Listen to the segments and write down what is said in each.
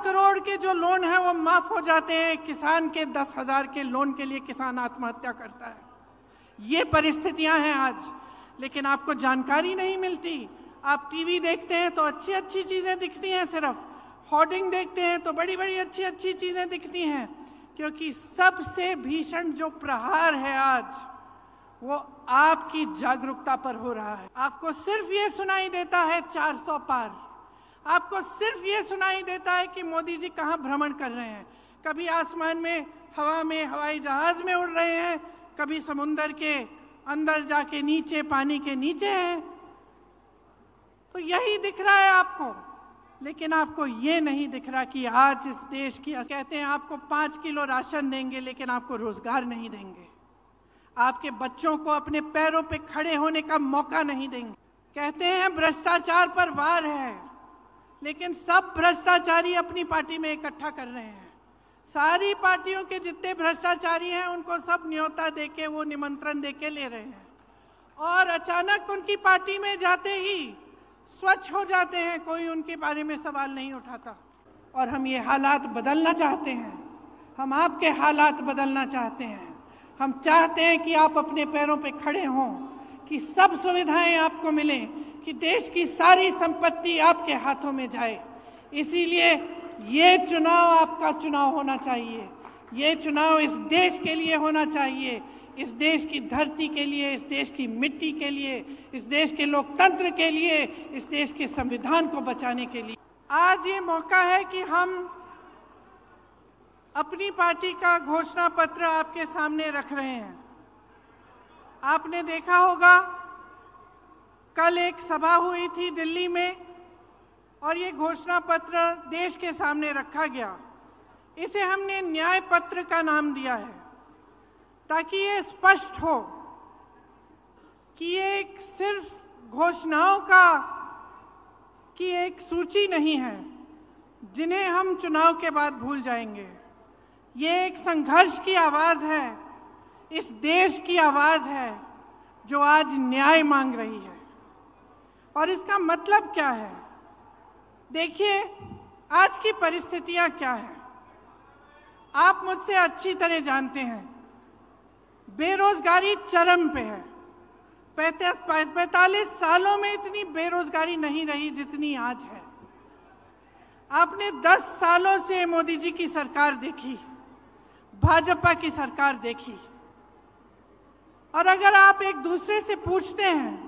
करोड़ के जो लोन है वो माफ हो जाते हैं, किसान के 10,000 के लोन के लिए किसान आत्महत्या करता है। ये परिस्थितियां हैं आज, लेकिन आपको जानकारी नहीं मिलती। आप टीवी देखते हैं तो अच्छी अच्छी चीज़ें दिखती हैं, सिर्फ होर्डिंग देखते हैं तो बड़ी बड़ी अच्छी अच्छी चीज़ें दिखती हैं, क्योंकि सबसे भीषण जो प्रहार है आज वो आपकी जागरूकता पर हो रहा है। आपको सिर्फ ये सुनाई देता है 400 पार, आपको सिर्फ ये सुनाई देता है कि मोदी जी कहाँ भ्रमण कर रहे हैं। कभी आसमान में, हवा में, हवाई जहाज में उड़ रहे हैं, कभी समुंदर के अंदर जाके नीचे, पानी के नीचे हैं। तो यही दिख रहा है आपको, लेकिन आपको ये नहीं दिख रहा कि आज इस देश की, कहते हैं आपको 5 किलो राशन देंगे लेकिन आपको रोजगार नहीं देंगे, आपके बच्चों को अपने पैरों पे खड़े होने का मौका नहीं देंगे। कहते हैं भ्रष्टाचार पर वार है, लेकिन सब भ्रष्टाचारी अपनी पार्टी में इकट्ठा कर रहे हैं। सारी पार्टियों के जितने भ्रष्टाचारी हैं उनको सब न्योता देके, वो निमंत्रण देके ले रहे हैं, और अचानक उनकी पार्टी में जाते ही स्वच्छ हो जाते हैं, कोई उनके बारे में सवाल नहीं उठाता। और हम ये हालात बदलना चाहते हैं, हम आपके हालात बदलना चाहते हैं। हम चाहते हैं कि आप अपने पैरों पे खड़े हों, कि सब सुविधाएं आपको मिलें, कि देश की सारी संपत्ति आपके हाथों में जाए। इसीलिए ये चुनाव आपका चुनाव होना चाहिए, ये चुनाव इस देश के लिए होना चाहिए, इस देश की धरती के लिए, इस देश की मिट्टी के लिए, इस देश के लोकतंत्र के लिए, इस देश के संविधान को बचाने के लिए। आज ये मौका है कि हम अपनी पार्टी का घोषणा पत्र आपके सामने रख रहे हैं। आपने देखा होगा कल एक सभा हुई थी दिल्ली में, और ये घोषणा पत्र देश के सामने रखा गया। इसे हमने न्याय पत्र का नाम दिया है, ताकि ये स्पष्ट हो कि ये एक सिर्फ घोषणाओं की एक सूची नहीं है जिन्हें हम चुनाव के बाद भूल जाएंगे। ये एक संघर्ष की आवाज़ है, इस देश की आवाज़ है जो आज न्याय मांग रही है। और इसका मतलब क्या है? देखिए, आज की परिस्थितियां क्या है आप मुझसे अच्छी तरह जानते हैं। बेरोजगारी चरम पे है। 45 सालों में इतनी बेरोजगारी नहीं रही जितनी आज है। आपने 10 सालों से मोदी जी की सरकार देखी, भाजपा की सरकार देखी, और अगर आप एक दूसरे से पूछते हैं,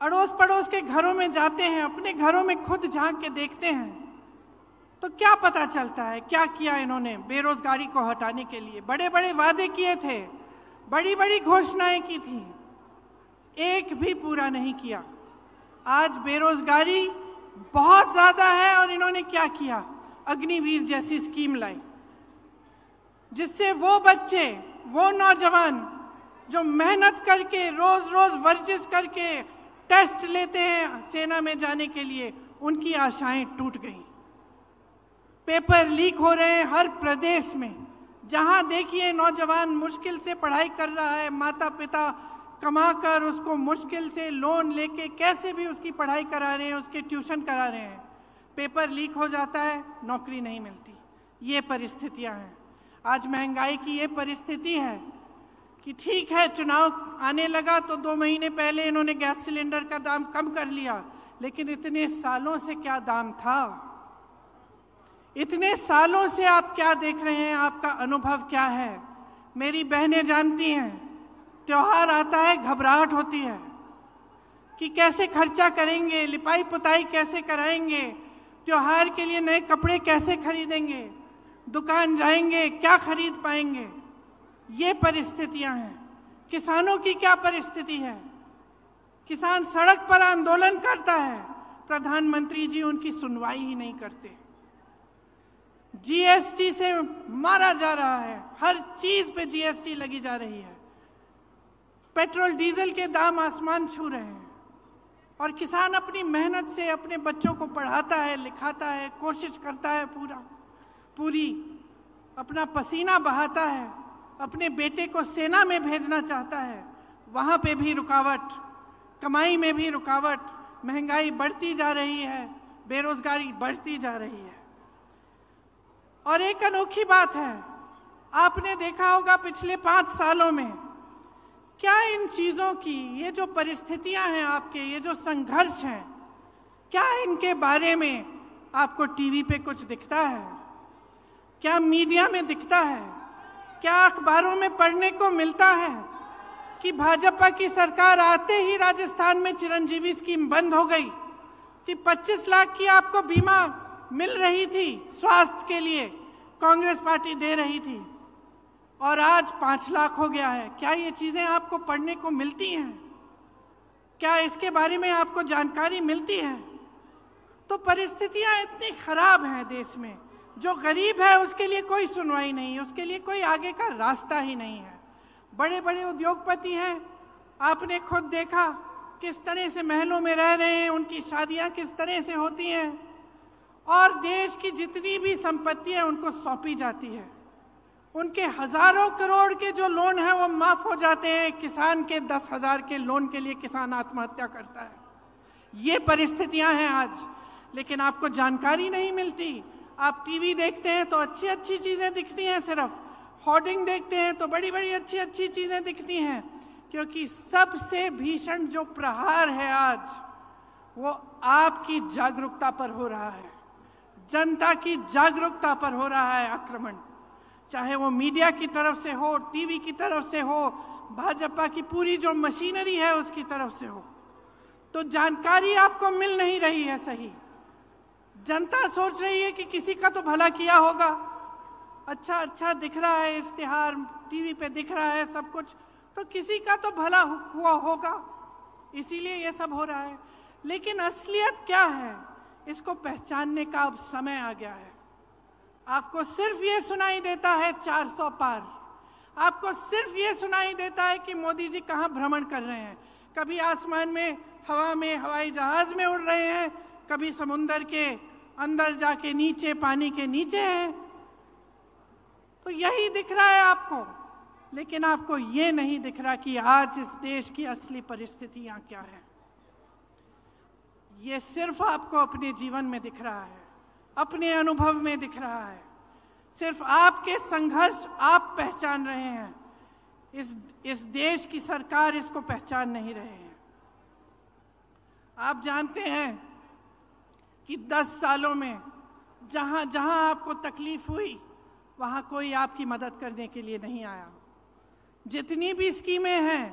अड़ोस पड़ोस के घरों में जाते हैं, अपने घरों में खुद झांक के देखते हैं, तो क्या पता चलता है क्या किया इन्होंने बेरोजगारी को हटाने के लिए? बड़े बड़े वादे किए थे, बड़ी बड़ी घोषणाएं की थी, एक भी पूरा नहीं किया। आज बेरोजगारी बहुत ज्यादा है, और इन्होंने क्या किया? अग्निवीर जैसी स्कीम लाई, जिससे वो बच्चे, वो नौजवान जो मेहनत करके, रोज रोज वर्जिश करके टेस्ट लेते हैं सेना में जाने के लिए, उनकी आशाएं टूट गई। पेपर लीक हो रहे हैं हर प्रदेश में। जहां देखिए नौजवान मुश्किल से पढ़ाई कर रहा है, माता पिता कमाकर उसको मुश्किल से लोन लेके कैसे भी उसकी पढ़ाई करा रहे हैं, उसके ट्यूशन करा रहे हैं, पेपर लीक हो जाता है, नौकरी नहीं मिलती। ये परिस्थितियां हैं। आज महंगाई की ये परिस्थिति है कि ठीक है, चुनाव आने लगा तो 2 महीने पहले इन्होंने गैस सिलेंडर का दाम कम कर लिया, लेकिन इतने सालों से क्या दाम था? इतने सालों से आप क्या देख रहे हैं? आपका अनुभव क्या है? मेरी बहनें जानती हैं, त्योहार आता है घबराहट होती है कि कैसे खर्चा करेंगे, लिपाई पुताई कैसे कराएंगे, त्योहार के लिए नए कपड़े कैसे खरीदेंगे, दुकान जाएंगे क्या खरीद पाएंगे। ये परिस्थितियां हैं। किसानों की क्या परिस्थिति है? किसान सड़क पर आंदोलन करता है, प्रधानमंत्री जी उनकी सुनवाई ही नहीं करते। जीएसटी से मारा जा रहा है, हर चीज पे जीएसटी लगी जा रही है, पेट्रोल डीजल के दाम आसमान छू रहे हैं, और किसान अपनी मेहनत से अपने बच्चों को पढ़ाता है, लिखाता है, कोशिश करता है, पूरी अपना पसीना बहाता है, अपने बेटे को सेना में भेजना चाहता है, वहाँ पे भी रुकावट, कमाई में भी रुकावट, महंगाई बढ़ती जा रही है, बेरोजगारी बढ़ती जा रही है। और एक अनोखी बात है, आपने देखा होगा पिछले 5 सालों में क्या इन चीज़ों की, ये जो परिस्थितियां हैं आपके, ये जो संघर्ष हैं, क्या इनके बारे में आपको टीवी पे कुछ दिखता है? क्या मीडिया में दिखता है? क्या अखबारों में पढ़ने को मिलता है कि भाजपा की सरकार आते ही राजस्थान में चिरंजीवी स्कीम बंद हो गई, कि 25 लाख की आपको बीमा मिल रही थी स्वास्थ्य के लिए, कांग्रेस पार्टी दे रही थी, और आज 5 लाख हो गया है? क्या ये चीज़ें आपको पढ़ने को मिलती हैं? क्या इसके बारे में आपको जानकारी मिलती है? तो परिस्थितियां इतनी खराब हैं देश में, जो गरीब है उसके लिए कोई सुनवाई नहीं, उसके लिए कोई आगे का रास्ता ही नहीं है। बड़े बड़े उद्योगपति हैं, आपने खुद देखा किस तरह से महलों में रह रहे हैं, उनकी शादियां किस तरह से होती हैं, और देश की जितनी भी संपत्ति है उनको सौंपी जाती है। उनके हजारों करोड़ के जो लोन है वो माफ हो जाते हैं। किसान के 10,000 के लोन के लिए किसान आत्महत्या करता है। ये परिस्थितियां हैं आज, लेकिन आपको जानकारी नहीं मिलती। आप टीवी देखते हैं तो अच्छी अच्छी चीज़ें दिखती हैं, सिर्फ होर्डिंग देखते हैं तो बड़ी बड़ी अच्छी अच्छी चीज़ें दिखती हैं, क्योंकि सबसे भीषण जो प्रहार है आज वो आपकी जागरूकता पर हो रहा है, जनता की जागरूकता पर हो रहा है आक्रमण। चाहे वो मीडिया की तरफ से हो, टीवी की तरफ से हो, भाजपा की पूरी जो मशीनरी है उसकी तरफ से हो। तो जानकारी आपको मिल नहीं रही है सही। जनता सोच रही है कि किसी का तो भला किया होगा, अच्छा अच्छा दिख रहा है, इश्तिहार टीवी पे दिख रहा है सब कुछ, तो किसी का तो भला हुआ होगा, इसीलिए ये सब हो रहा है। लेकिन असलियत क्या है, इसको पहचानने का अब समय आ गया है। आपको सिर्फ ये सुनाई देता है 400 पार, आपको सिर्फ ये सुनाई देता है कि मोदी जी कहाँ भ्रमण कर रहे हैं। कभी आसमान में, हवा में, हवाई जहाज में उड़ रहे हैं, कभी समुंदर के अंदर जाके नीचे, पानी के नीचे हैं। तो यही दिख रहा है आपको, लेकिन आपको ये नहीं दिख रहा कि आज इस देश की असली परिस्थितियां क्या है। ये सिर्फ आपको अपने जीवन में दिख रहा है, अपने अनुभव में दिख रहा है, सिर्फ आपके संघर्ष आप पहचान रहे हैं। इस देश की सरकार इसको पहचान नहीं रहे हैं। आप जानते हैं कि 10 सालों में जहां जहां आपको तकलीफ हुई वहां कोई आपकी मदद करने के लिए नहीं आया। जितनी भी स्कीमें हैं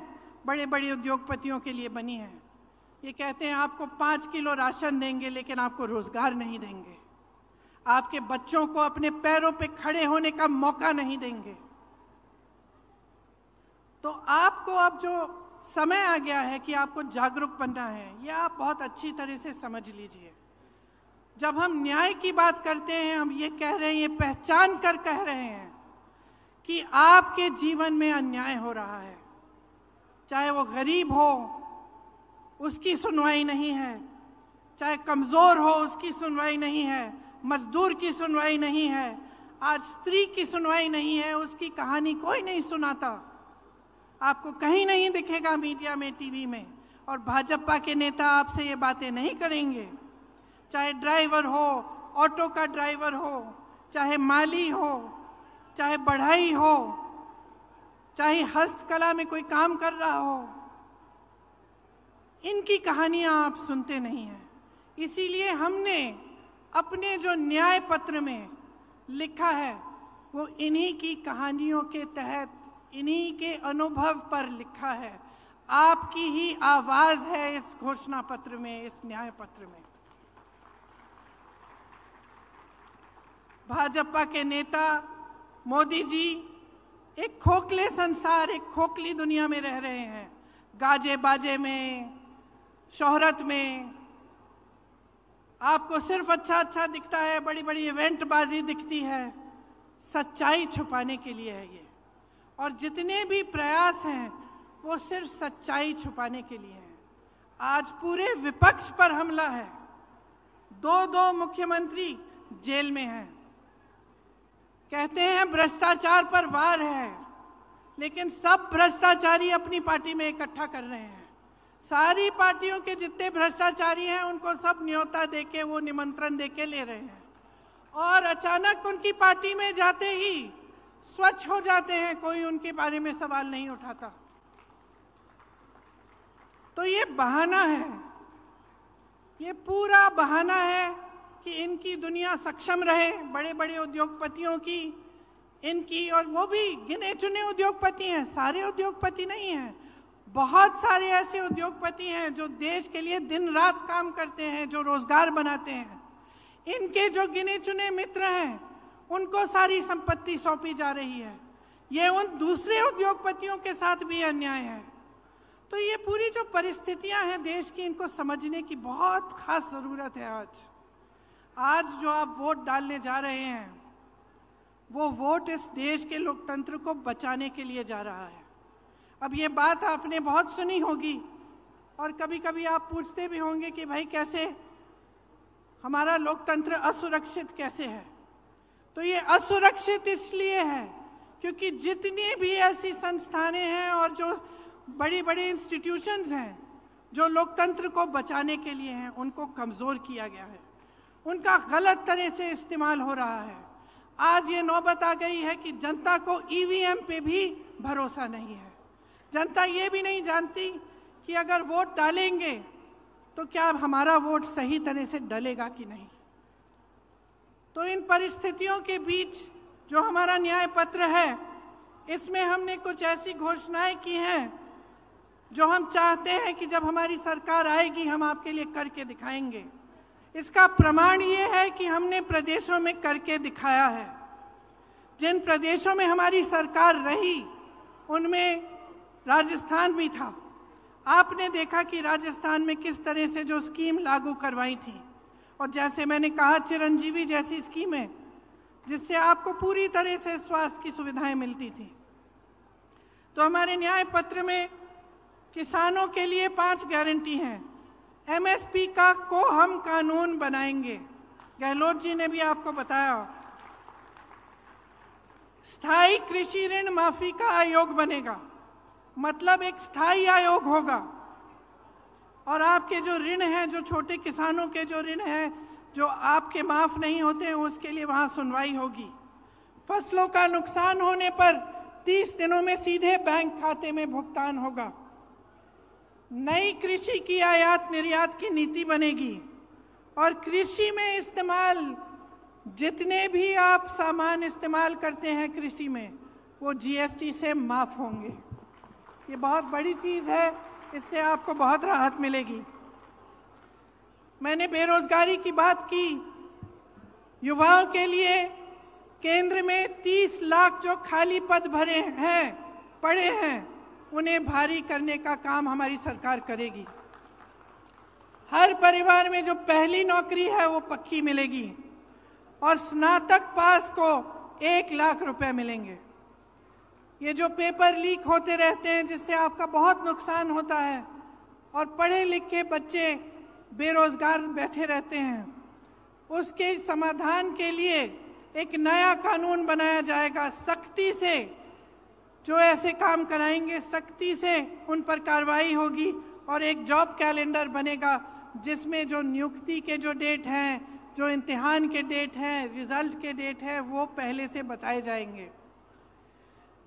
बड़े बड़े उद्योगपतियों के लिए बनी हैं, ये कहते हैं आपको 5 किलो राशन देंगे लेकिन आपको रोजगार नहीं देंगे, आपके बच्चों को अपने पैरों पे खड़े होने का मौका नहीं देंगे। तो आपको अब जो समय आ गया है कि आपको जागरूक बनना है, ये आप बहुत अच्छी तरह से समझ लीजिए। जब हम न्याय की बात करते हैं, हम ये कह रहे हैं, ये पहचान कर कह रहे हैं कि आपके जीवन में अन्याय हो रहा है, चाहे वो गरीब हो उसकी सुनवाई नहीं है, चाहे कमज़ोर हो उसकी सुनवाई नहीं है, मजदूर की सुनवाई नहीं है, आज स्त्री की सुनवाई नहीं है, उसकी कहानी कोई नहीं सुनाता। आपको कहीं नहीं दिखेगा मीडिया में, टीवी में। और भाजपा के नेता आपसे ये बातें नहीं करेंगे। चाहे ड्राइवर हो, ऑटो का ड्राइवर हो, चाहे माली हो, चाहे बढ़ई हो, चाहे हस्तकला में कोई काम कर रहा हो, इनकी कहानियां आप सुनते नहीं हैं। इसीलिए हमने अपने जो न्याय पत्र में लिखा है वो इन्हीं की कहानियों के तहत, इन्हीं के अनुभव पर लिखा है। आपकी ही आवाज है इस घोषणा पत्र में, इस न्याय पत्र में। भाजपा के नेता मोदी जी एक खोखले संसार, एक खोखली दुनिया में रह रहे हैं। गाजे बाजे में, शोहरत में आपको सिर्फ अच्छा अच्छा दिखता है, बड़ी बड़ी इवेंट बाजी दिखती है। सच्चाई छुपाने के लिए है ये, और जितने भी प्रयास हैं वो सिर्फ सच्चाई छुपाने के लिए हैं। आज पूरे विपक्ष पर हमला है, 2 मुख्यमंत्री जेल में हैं, कहते हैं भ्रष्टाचार पर वार है, लेकिन सब भ्रष्टाचारी अपनी पार्टी में इकट्ठा कर रहे हैं, सारी पार्टियों के जितने भ्रष्टाचारी हैं उनको सब न्योता देके, वो निमंत्रण देके ले रहे हैं, और अचानक उनकी पार्टी में जाते ही स्वच्छ हो जाते हैं, कोई उनके बारे में सवाल नहीं उठाता। तो ये बहाना है, ये पूरा बहाना है कि इनकी दुनिया सक्षम रहे, बड़े बड़े उद्योगपतियों की, इनकी, और वो भी गिने चुने उद्योगपति हैं, सारे उद्योगपति नहीं हैं। बहुत सारे ऐसे उद्योगपति हैं जो देश के लिए दिन रात काम करते हैं, जो रोजगार बनाते हैं। इनके जो गिने चुने मित्र हैं उनको सारी संपत्ति सौंपी जा रही है। ये उन दूसरे उद्योगपतियों के साथ भी अन्याय है। तो ये पूरी जो परिस्थितियां हैं देश की, इनको समझने की बहुत खास ज़रूरत है। आज जो आप वोट डालने जा रहे हैं, वो वोट इस देश के लोकतंत्र को बचाने के लिए जा रहा है। अब ये बात आपने बहुत सुनी होगी, और कभी कभी आप पूछते भी होंगे कि भाई कैसे हमारा लोकतंत्र असुरक्षित कैसे है। तो ये असुरक्षित इसलिए है क्योंकि जितनी भी ऐसी संस्थानें हैं और जो बड़ी बड़ी इंस्टीट्यूशंस हैं जो लोकतंत्र को बचाने के लिए हैं, उनको कमज़ोर किया गया है, उनका गलत तरह से इस्तेमाल हो रहा है। आज ये नौबत आ गई है कि जनता को ईवीएम पे भी भरोसा नहीं है। जनता ये भी नहीं जानती कि अगर वोट डालेंगे तो क्या हमारा वोट सही तरह से डलेगा कि नहीं। तो इन परिस्थितियों के बीच जो हमारा न्याय पत्र है, इसमें हमने कुछ ऐसी घोषणाएं की हैं जो हम चाहते हैं कि जब हमारी सरकार आएगी हम आपके लिए करके दिखाएंगे। इसका प्रमाण ये है कि हमने प्रदेशों में करके दिखाया है। जिन प्रदेशों में हमारी सरकार रही उनमें राजस्थान भी था। आपने देखा कि राजस्थान में किस तरह से जो स्कीम लागू करवाई थी, और जैसे मैंने कहा चिरंजीवी जैसी स्कीमें, जिससे आपको पूरी तरह से स्वास्थ्य की सुविधाएं मिलती थी। तो हमारे न्याय पत्र में किसानों के लिए 5 गारंटी हैं। एमएसपी को हम कानून बनाएंगे, गहलोत जी ने भी आपको बताया। स्थायी कृषि ऋण माफी का आयोग बनेगा, मतलब एक स्थायी आयोग होगा, और आपके जो ऋण हैं, जो छोटे किसानों के जो ऋण हैं जो आपके माफ़ नहीं होते हैं, उसके लिए वहाँ सुनवाई होगी। फसलों का नुकसान होने पर 30 दिनों में सीधे बैंक खाते में भुगतान होगा। नई कृषि की आयात निर्यात की नीति बनेगी, और कृषि में इस्तेमाल जितने भी आप सामान इस्तेमाल करते हैं कृषि में, वो जीएसटी से माफ़ होंगे। ये बहुत बड़ी चीज़ है, इससे आपको बहुत राहत मिलेगी। मैंने बेरोजगारी की बात की। युवाओं के लिए केंद्र में 30 लाख जो खाली पद भरे हैं, पड़े हैं, उन्हें भारी करने का काम हमारी सरकार करेगी। हर परिवार में जो पहली नौकरी है वो पक्की मिलेगी, और स्नातक पास को 1 लाख रुपए मिलेंगे। ये जो पेपर लीक होते रहते हैं जिससे आपका बहुत नुकसान होता है, और पढ़े लिखे बच्चे बेरोजगार बैठे रहते हैं, उसके समाधान के लिए एक नया कानून बनाया जाएगा। सख्ती से जो ऐसे काम कराएंगे, सख्ती से उन पर कार्रवाई होगी, और एक जॉब कैलेंडर बनेगा जिसमें जो नियुक्ति के जो डेट हैं, जो इम्तिहान के डेट हैं, रिजल्ट के डेट हैं, वो पहले से बताए जाएंगे।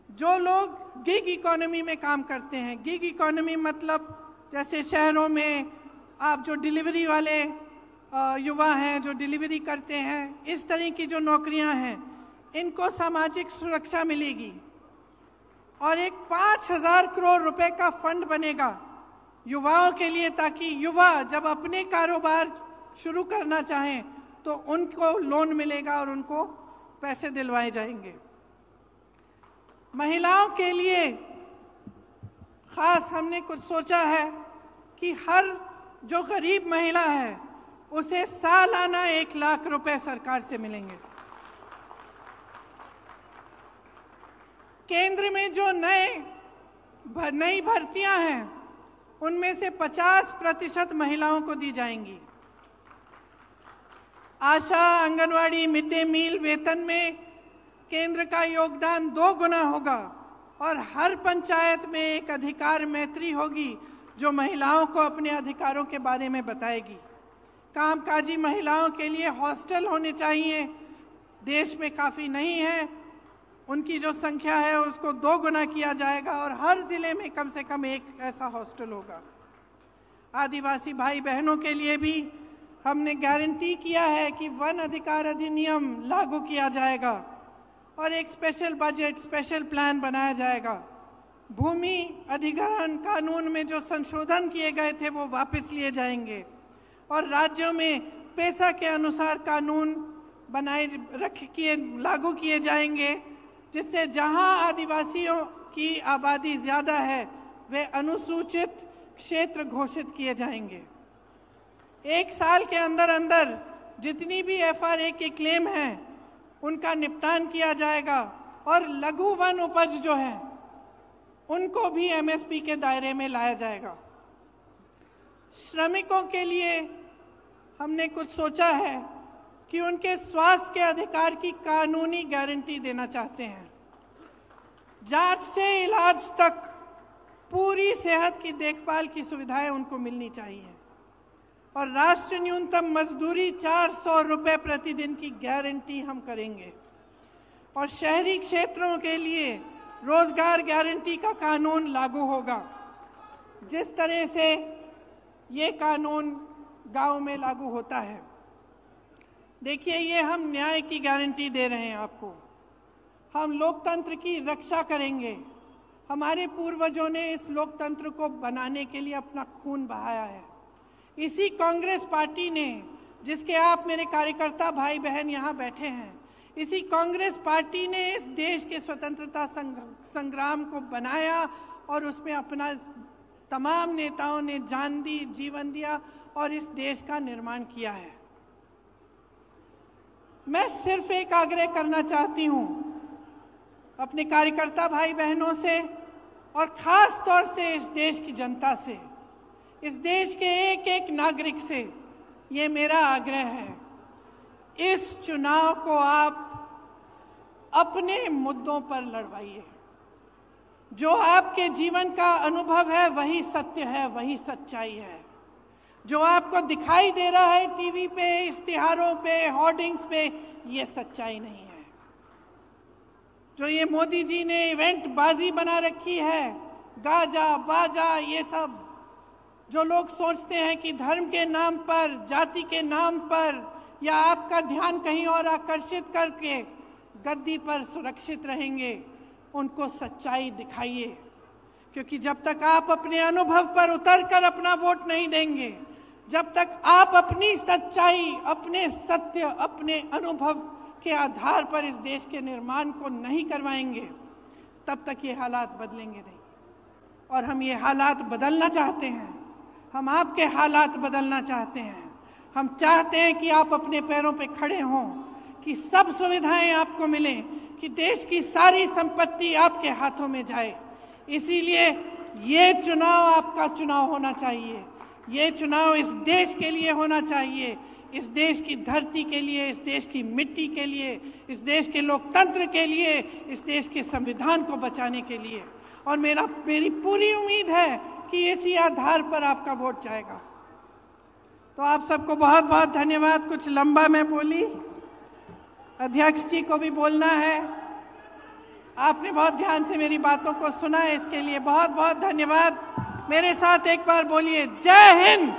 जो लोग गिग इकोनॉमी में काम करते हैं, गिग इकोनॉमी मतलब जैसे शहरों में आप जो डिलीवरी वाले युवा हैं जो डिलीवरी करते हैं, इस तरह की जो नौकरियां हैं, इनको सामाजिक सुरक्षा मिलेगी। और एक 5,000 करोड़ रुपए का फंड बनेगा युवाओं के लिए, ताकि युवा जब अपने कारोबार शुरू करना चाहें तो उनको लोन मिलेगा और उनको पैसे दिलवाए जाएंगे। महिलाओं के लिए खास हमने कुछ सोचा है कि हर जो गरीब महिला है उसे सालाना 1 लाख रुपए सरकार से मिलेंगे। केंद्र में जो नई भर्तियां हैं उनमें से 50% महिलाओं को दी जाएंगी। आशा, आंगनवाड़ी, मिड डे मील वेतन में केंद्र का योगदान 2 गुना होगा, और हर पंचायत में एक अधिकार मैत्री होगी जो महिलाओं को अपने अधिकारों के बारे में बताएगी। कामकाजी महिलाओं के लिए हॉस्टल होने चाहिए, देश में काफ़ी नहीं है, उनकी जो संख्या है उसको 2 गुना किया जाएगा और हर ज़िले में कम से कम एक ऐसा हॉस्टल होगा। आदिवासी भाई बहनों के लिए भी हमने गारंटी किया है कि वन अधिकार अधिनियम लागू किया जाएगा और एक स्पेशल बजट, स्पेशल प्लान बनाया जाएगा। भूमि अधिग्रहण कानून में जो संशोधन किए गए थे वो वापस लिए जाएंगे और राज्यों में पैसा के अनुसार कानून लागू किए जाएंगे, जिससे जहां आदिवासियों की आबादी ज़्यादा है वे अनुसूचित क्षेत्र घोषित किए जाएंगे। 1 साल के अंदर अंदर जितनी भी FRA के क्लेम हैं उनका निपटान किया जाएगा और लघु वन उपज जो है उनको भी MSP के दायरे में लाया जाएगा। श्रमिकों के लिए हमने कुछ सोचा है कि उनके स्वास्थ्य के अधिकार की कानूनी गारंटी देना चाहते हैं। जांच से इलाज तक पूरी सेहत की देखभाल की सुविधाएं उनको मिलनी चाहिए और राष्ट्रीय न्यूनतम मजदूरी 400 रुपये प्रतिदिन की गारंटी हम करेंगे और शहरी क्षेत्रों के लिए रोजगार गारंटी का कानून लागू होगा, जिस तरह से ये कानून गांव में लागू होता है। देखिए, ये हम न्याय की गारंटी दे रहे हैं आपको। हम लोकतंत्र की रक्षा करेंगे। हमारे पूर्वजों ने इस लोकतंत्र को बनाने के लिए अपना खून बहाया है। इसी कांग्रेस पार्टी ने, जिसके आप मेरे कार्यकर्ता भाई बहन यहाँ बैठे हैं, इसी कांग्रेस पार्टी ने इस देश के स्वतंत्रता संग्राम को बनाया और उसमें अपना तमाम नेताओं ने जान दी, जीवन दिया और इस देश का निर्माण किया है। मैं सिर्फ एक आग्रह करना चाहती हूँ अपने कार्यकर्ता भाई बहनों से और ख़ास तौर से इस देश की जनता से, इस देश के एक एक नागरिक से ये मेरा आग्रह है, इस चुनाव को आप अपने मुद्दों पर लड़वाइए। जो आपके जीवन का अनुभव है वही सत्य है, वही सच्चाई है। जो आपको दिखाई दे रहा है टीवी पे, इश्तिहारों पे, होर्डिंग्स पे, ये सच्चाई नहीं है। जो ये मोदी जी ने इवेंट बाजी बना रखी है, गाजा बाजा, ये सब जो लोग सोचते हैं कि धर्म के नाम पर, जाति के नाम पर या आपका ध्यान कहीं और आकर्षित करके गद्दी पर सुरक्षित रहेंगे, उनको सच्चाई दिखाइए। क्योंकि जब तक आप अपने अनुभव पर उतरकर अपना वोट नहीं देंगे, जब तक आप अपनी सच्चाई, अपने सत्य, अपने अनुभव के आधार पर इस देश के निर्माण को नहीं करवाएंगे, तब तक ये हालात बदलेंगे नहीं। और हम ये हालात बदलना चाहते हैं, हम आपके हालात बदलना चाहते हैं। हम चाहते हैं कि आप अपने पैरों पे खड़े हों, कि सब सुविधाएं आपको मिलें, कि देश की सारी संपत्ति आपके हाथों में जाए। इसीलिए ये चुनाव आपका चुनाव होना चाहिए। ये चुनाव इस देश के लिए होना चाहिए, इस देश की धरती के लिए, इस देश की मिट्टी के लिए, इस देश के लोकतंत्र के लिए, इस देश के संविधान को बचाने के लिए। और मेरी पूरी उम्मीद है कि इसी आधार पर आपका वोट जाएगा। तो आप सबको बहुत बहुत धन्यवाद। कुछ लंबा मैं बोली, अध्यक्ष जी को भी बोलना है। आपने बहुत ध्यान से मेरी बातों को सुना है, इसके लिए बहुत बहुत धन्यवाद। मेरे साथ एक बार बोलिए, जय हिंद।